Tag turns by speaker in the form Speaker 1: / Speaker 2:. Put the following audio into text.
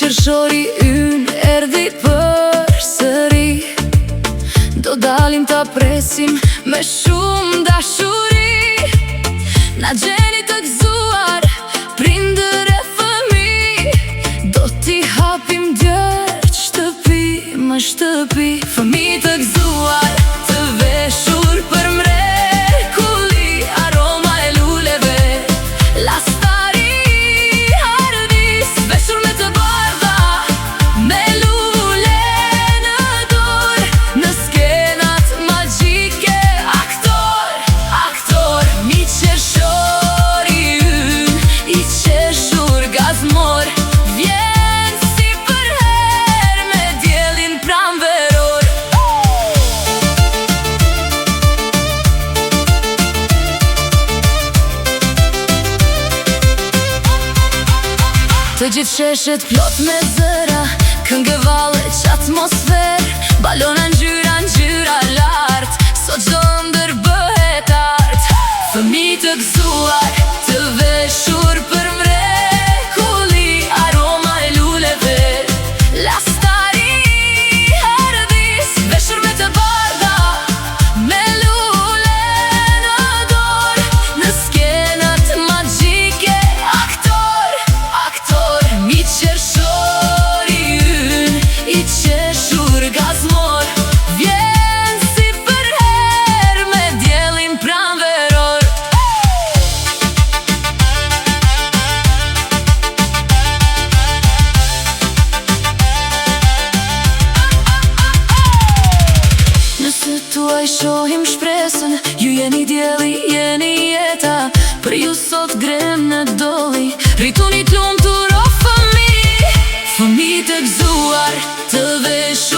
Speaker 1: qërshori ynë erdhi për sëri. Do dalim ta presim me shumë dashuri. Na gjeni të gëzuar, prindër e fëmi. Do t'i hapim djerë shtëpi më shtëpi. Fëmi të gëzuar, të veshur për mrekulli, aroma e luleve, lastari, ardis, veshur me të bardha, me lule në dorë, në skenat magjike. Aktor, mi qershori ynë, i qeshur gazmor, vjen si për her me djelin pranveror. Të gjithë sheshet plot me zëra, këngëvalle q'atmosfer, balona ngjyra lart, sot çdo ëndër bëhet art. Fëmi të gëzuar, të veshur për mrekulli, aroma e luleve, lastari, ardis, veshur me të bardha, me lule në dorë, në skenat magjike. Aktor, mi qershori ynë, i qeshur gazmor, vjen si për her me djelin pranveror. Nëse tuaj shohim shpresën, ju jeni djeli, jeni jeta, për ju sot grem në dolli, rrituni t'lumtur o fëmi. Fëmi të gëzuar, të vesh